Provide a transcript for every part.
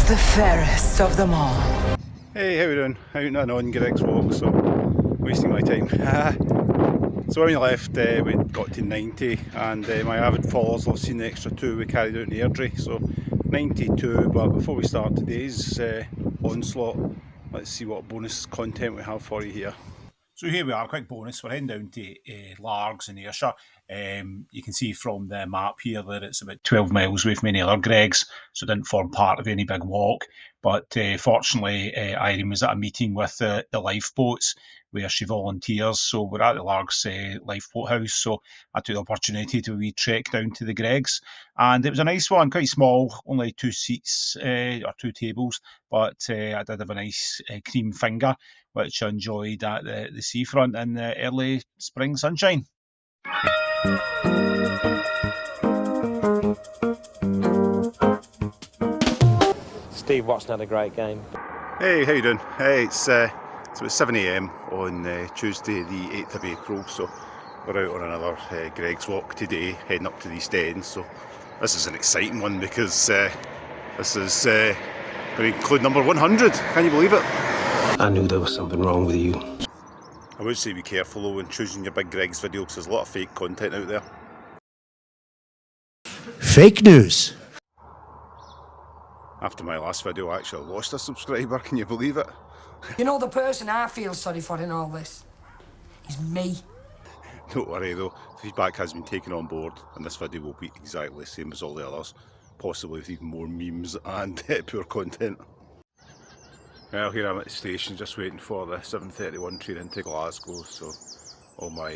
is the fairest of them all. Hey, how you doing? Out on an on-Greg's walk, so wasting my time. So when we left, we got to 90, and my avid followers will have seen the extra 2 we carried out in Airdrie, so 92. But before we start today's onslaught, let's see what bonus content we have for you here. So here we are, quick bonus. We're heading down to Largs in Ayrshire. You can see from the map here that it's about 12 miles away from any other Greg's, so it didn't form part of any big walk. But fortunately, Irene was at a meeting with the lifeboats where she volunteers. So we're at the Largs lifeboat house, so I took the opportunity to trek down to the Greg's. And it was a nice one, quite small, only 2 seats or 2 tables, but I did have a nice cream finger, which I enjoyed at the seafront in the early spring sunshine. Steve Watson had a great game. Hey, how you doing? Hey, it's about 7 AM on Tuesday the 8th of April, so we're out on another Greg's walk today, heading up to the East End. So this is an exciting one because this is going to include number 100. Can you believe it? I knew there was something wrong with you. I would say be careful though when choosing your big Greg's video, because there's a lot of fake content out there. Fake news. After my last video, I actually lost a subscriber. Can you believe it? You know, the person I feel sorry for in all this is me. Don't worry though, feedback has been taken on board, and this video will be exactly the same as all the others, possibly with even more memes and poor content. Well, here I'm at the station just waiting for the 7:31 train into Glasgow, so all my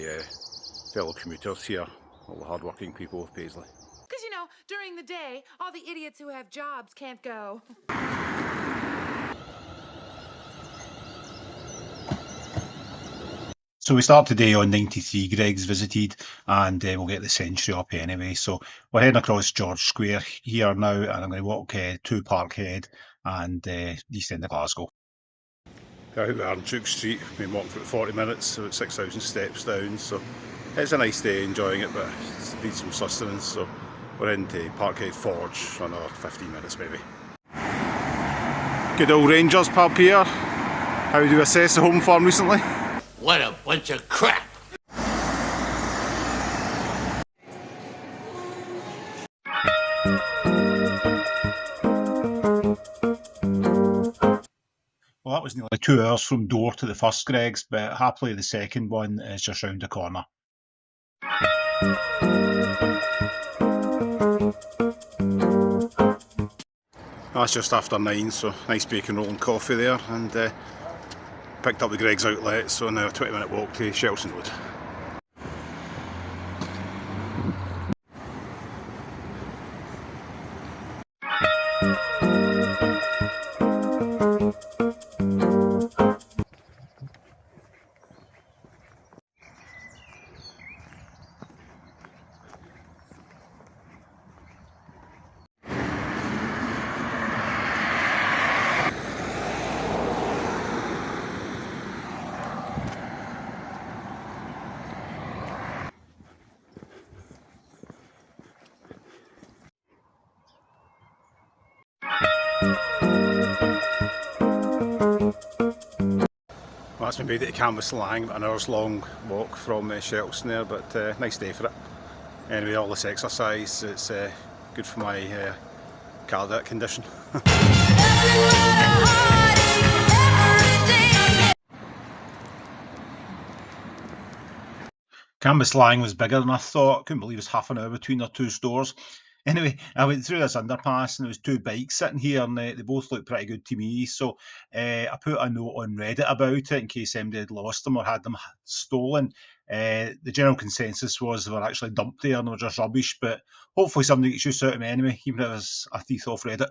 fellow commuters here, all the hard-working people of Paisley. Because, you know, during the day, all the idiots who have jobs can't go. So we start today on 93 Greg's visited, and we'll get the century up anyway. So we're heading across George Square here now, and I'm going to walk to Parkhead and the East End of Glasgow. Out we are on Duke Street. We've been walking for 40 minutes, about 6,000 steps down, so it's a nice day, enjoying it, but it needs some sustenance. So we're into Parkhead Forge in another 15 minutes maybe. Good old Rangers pub here. How do you assess the home form recently? What a bunch of crap. Well, that was nearly 2 hours from door to the first Greg's, but happily the second one is just round the corner. That's just after 9, so nice bacon roll and coffee there, and picked up the Greg's outlet, so now a 20-minute walk to Shelton Road. Well, that's me made it to Cambuslang, an hour's long walk from Shelton there, but nice day for it. Anyway, all this exercise, it's good for my cardiac condition. Cambuslang was bigger than I thought. Couldn't believe it was half an hour between their 2 stores. Anyway, I went through this underpass and there was 2 bikes sitting here, and they both looked pretty good to me. So I put a note on Reddit about it in case anybody had lost them or had them stolen. The general consensus was they were actually dumped there and they were just rubbish, but hopefully somebody gets use out of them anyway, even if it was a thief off Reddit.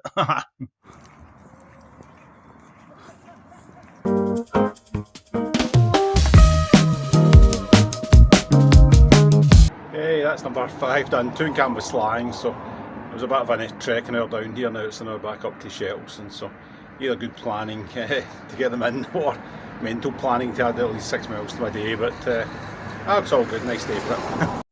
Hey, that's number 5 done, 2 in Cambuslang, so it was a bit of a trek an hour down here, now it's an hour back up to Shelton, so either good planning to get them in or mental planning to add at least 6 miles to my day, but it's all good, nice day for it.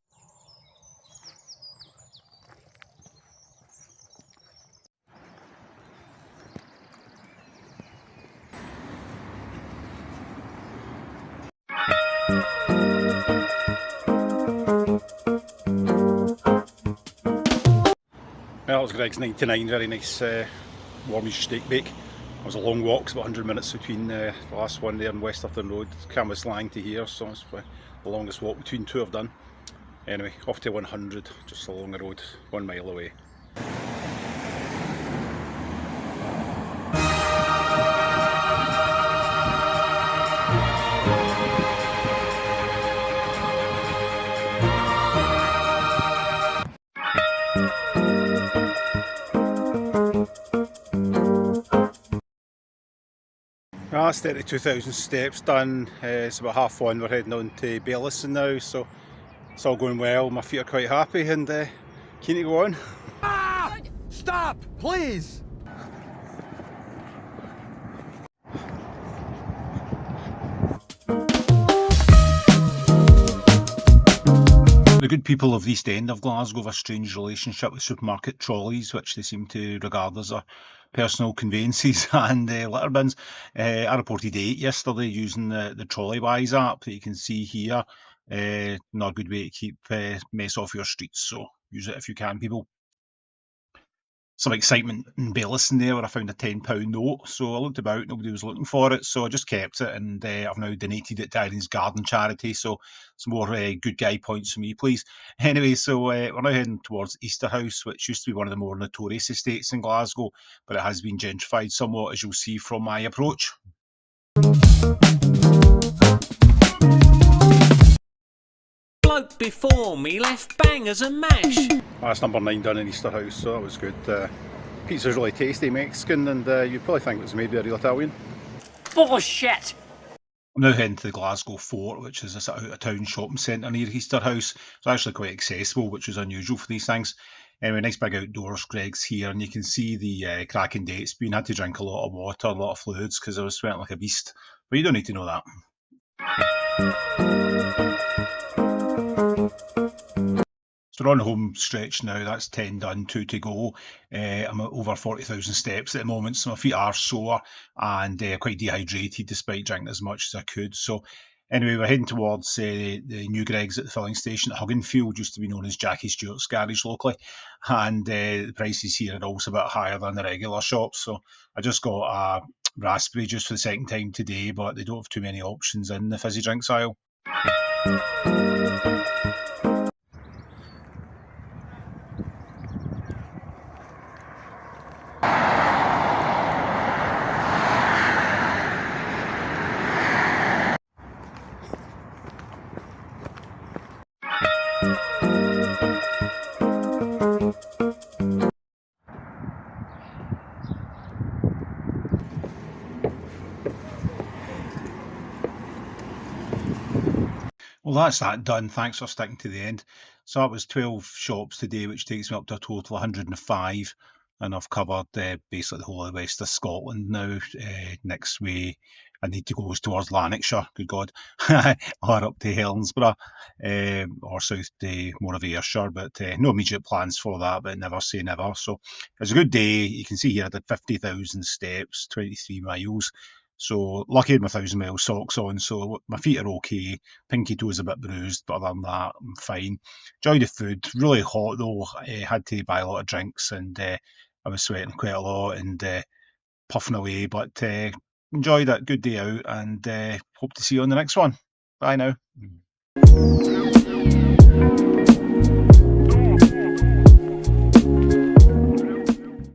That was Greg's 99, very nice warmish steak bake. It was a long walk, about 100 minutes between the last one there on Westerton Road, Cambuslang to here, so it's the longest walk between two I've done. Anyway, off to 100, just along the road, 1 mile away. That's 32,000 steps done. It's about half one. We're heading on to Milestone now, so it's all going well. My feet are quite happy and keen to go on. Ah! Stop, please! The good people of the East End of Glasgow have a strange relationship with supermarket trolleys, which they seem to regard as their personal conveyances and litter bins. I reported 8 yesterday using the Trolleywise app that you can see here. Not a good way to keep mess off your streets, so use it if you can, people. Some excitement in Belliston there where I found a £10 note, so I looked about, nobody was looking for it, so I just kept it, and I've now donated it to Ireland's Garden charity, so some more good guy points for me, please. Anyway, so we're now heading towards Easterhouse, which used to be one of the more notorious estates in Glasgow, but it has been gentrified somewhat, as you'll see from my approach. Bloke before me left bangers and mash. That's number 9 done in Easterhouse, so that was good. Pizza's really tasty, Mexican, and you'd probably think it was made by a real Italian. Bullshit! I'm now heading to the Glasgow Fort, which is a out-of-town shopping centre near Easterhouse. It's actually quite accessible, which is unusual for these things. Anyway, nice big outdoors, Greg's here, and you can see the cracking day it's been. I had to drink a lot of water, a lot of fluids, because I was sweating like a beast. But you don't need to know that. So we're on the home stretch now, that's 10 done, 2 to go. I'm at over 40,000 steps at the moment, so my feet are sore and quite dehydrated despite drinking as much as I could. So anyway, we're heading towards the new Greg's at the filling station at Hugginfield, used to be known as Jackie Stewart's garage locally. And the prices here are also a bit higher than the regular shops. So I just got a raspberry juice for the second time today, but they don't have too many options in the fizzy drinks aisle. Well, that's that done. Thanks for sticking to the end. So that was 12 shops today, which takes me up to a total of 105. And I've covered basically the whole of the west of Scotland now. Next way I need to go towards Lanarkshire, good God, or up to Helensburgh, or south to more of Ayrshire, but no immediate plans for that, but never say never. So it's a good day. You can see here I did 50,000 steps, 23 miles. So lucky I had my 1,000-mile socks on, so my feet are okay. Pinky toe is a bit bruised, but other than that, I'm fine. Enjoyed the food. Really hot though. Had to buy a lot of drinks, and I was sweating quite a lot and puffing away. But enjoyed it. Good day out, and hope to see you on the next one. Bye now.